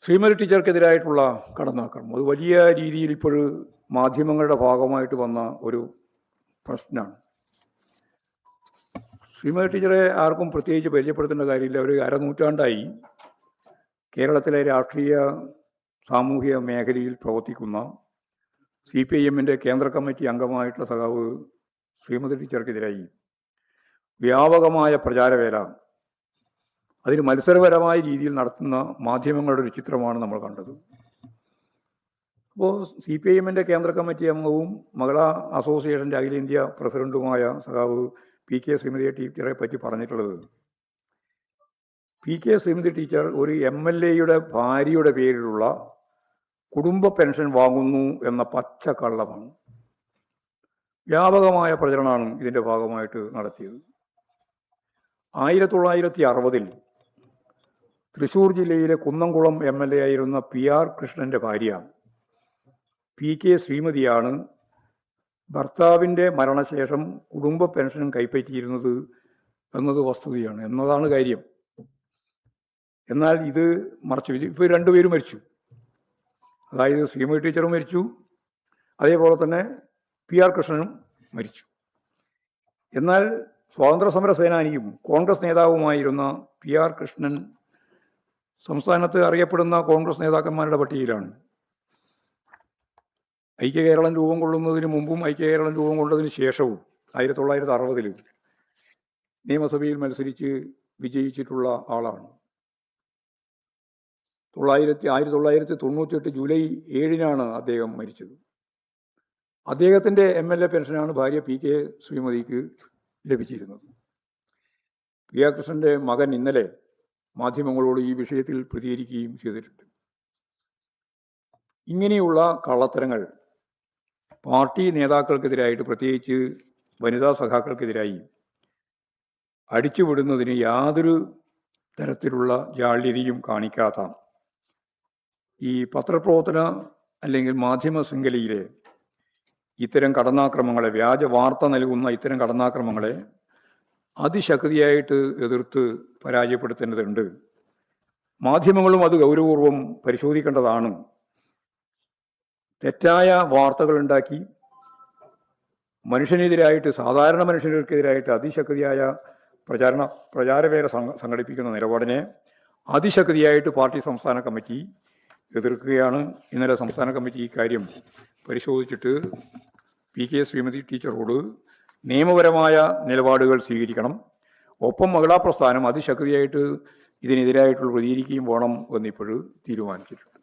ശ്രീമതി ടീച്ചർക്കെതിരായിട്ടുള്ള കടന്നാക്രമണം അത് വലിയ രീതിയിൽ ഇപ്പോൾ മാധ്യമങ്ങളുടെ ഭാഗമായിട്ട് വന്ന ഒരു പ്രശ്നമാണ്. ശ്രീമതി ടീച്ചറെ ആർക്കും പ്രത്യേകിച്ച് പരിചയപ്പെടുത്തേണ്ട കാര്യമില്ല. ഒരു അരനൂറ്റാണ്ടായി കേരളത്തിലെ രാഷ്ട്രീയ സാമൂഹിക മേഖലയിൽ പ്രവർത്തിക്കുന്ന CPIM-ൻ്റെ കേന്ദ്ര കമ്മിറ്റി അംഗമായിട്ടുള്ള സഖാവ് ശ്രീമതി ടീച്ചർക്കെതിരായി വ്യാപകമായ പ്രചാരവേല അതിന് മത്സരപരമായ രീതിയിൽ നടത്തുന്ന മാധ്യമങ്ങളുടെ ഒരു ചിത്രമാണ് നമ്മൾ കണ്ടത്. അപ്പോൾ CPIM-ൻ്റെ കേന്ദ്ര കമ്മിറ്റി അംഗവും മഹിളാ അസോസിയേഷൻ്റെ അഖിലേന്ത്യാ പ്രസിഡന്റുമായ സഖാവ് PK ശ്രീമതി ടീച്ചറെ പറ്റി പറഞ്ഞിട്ടുള്ളത്, PK ശ്രീമതി ടീച്ചർ ഒരു MLA-യുടെ ഭാര്യയുടെ പേരിലുള്ള കുടുംബ പെൻഷൻ വാങ്ങുന്നു എന്ന പച്ചക്കള്ളമാണ്. വ്യാപകമായ പ്രചരണമാണ് ഇതിൻ്റെ ഭാഗമായിട്ട് നടത്തിയത്. 1960-ൽ തൃശ്ശൂർ ജില്ലയിലെ കുന്നംകുളം MLA ആയിരുന്ന PR കൃഷ്ണൻ്റെ ഭാര്യ PK ശ്രീമതിയാണ് ഭർത്താവിൻ്റെ മരണശേഷം കുടുംബ പെൻഷൻ കൈപ്പറ്റിയിരുന്നത് എന്നത് വസ്തുതയാണ്, എന്നതാണ് കാര്യം. എന്നാൽ ഇത് മറച്ചു വെച്ചു. ഇപ്പോൾ രണ്ടുപേരും മരിച്ചു. അതായത് ശ്രീമതി ടീച്ചറും മരിച്ചു, അതേപോലെ തന്നെ PR കൃഷ്ണനും മരിച്ചു. എന്നാൽ സ്വാതന്ത്ര്യ സമര സേനാനിയും കോൺഗ്രസ് നേതാവുമായിരുന്ന PR കൃഷ്ണൻ സംസ്ഥാനത്ത് അറിയപ്പെടുന്ന കോൺഗ്രസ് നേതാക്കന്മാരുടെ പട്ടികയിലാണ്. ഐക്യകേരളം രൂപം കൊള്ളുന്നതിന് മുമ്പും ഐക്യകേരളം രൂപം കൊണ്ടതിന് ശേഷവും 1960-ൽ നിയമസഭയിൽ മത്സരിച്ച് വിജയിച്ചിട്ടുള്ള ആളാണ്. 1998 ജൂലൈ 7-നാണ് അദ്ദേഹം മരിച്ചത്. അദ്ദേഹത്തിൻ്റെ MLA പെൻഷനാണ് ഭാര്യ PK ശ്രീമതിക്ക് ലഭിച്ചിരുന്നത്. PR കൃഷ്ണൻ്റെ മകൻ ഇന്നലെ മാധ്യമങ്ങളോട് ഈ വിഷയത്തിൽ പ്രതികരിക്കുകയും ചെയ്തിട്ടുണ്ട്. ഇങ്ങനെയുള്ള കള്ളത്തരങ്ങൾ പാർട്ടി നേതാക്കൾക്കെതിരായിട്ട്, പ്രത്യേകിച്ച് വനിതാ സഖാക്കൾക്കെതിരായി അടിച്ചുവിടുന്നതിന് യാതൊരു തരത്തിലുള്ള ജാള്യതയും കാണിക്കാത്ത ഈ പത്രപ്രവർത്തന അല്ലെങ്കിൽ മാധ്യമ ശൃംഖലയിലെ ഇത്തരം കടന്നാക്രമങ്ങളെ, വ്യാജ വാർത്ത നൽകുന്ന ഇത്തരം കടന്നാക്രമങ്ങളെ അതിശക്തിയായിട്ട് എതിർത്ത് പരാജയപ്പെടുത്തേണ്ടതുണ്ട്. മാധ്യമങ്ങളും അത് ഗൗരവപൂർവം പരിശോധിക്കേണ്ടതാണ്. തെറ്റായ വാർത്തകൾ ഉണ്ടാക്കി മനുഷ്യനെതിരായിട്ട്, സാധാരണ മനുഷ്യർക്കെതിരായിട്ട് അതിശക്തിയായ പ്രചാരവേല സംഘടിപ്പിക്കുന്ന നിലപാടിനെ അതിശക്തിയായിട്ട് പാർട്ടി സംസ്ഥാന കമ്മിറ്റി എതിർക്കുകയാണ്. ഇന്നലെ സംസ്ഥാന കമ്മിറ്റി ഈ കാര്യം പരിശോധിച്ചിട്ട് PK ശ്രീമതി ടീച്ചറോട് നിയമപരമായ നിലപാടുകൾ സ്വീകരിക്കണം, ഒപ്പം മഹിളാ പ്രസ്ഥാനം അതിശക്തിയായിട്ട് ഇതിനെതിരായിട്ടുള്ള പ്രതികരിക്കുകയും വേണം എന്നിപ്പോൾ തീരുമാനിച്ചിട്ടുണ്ട്.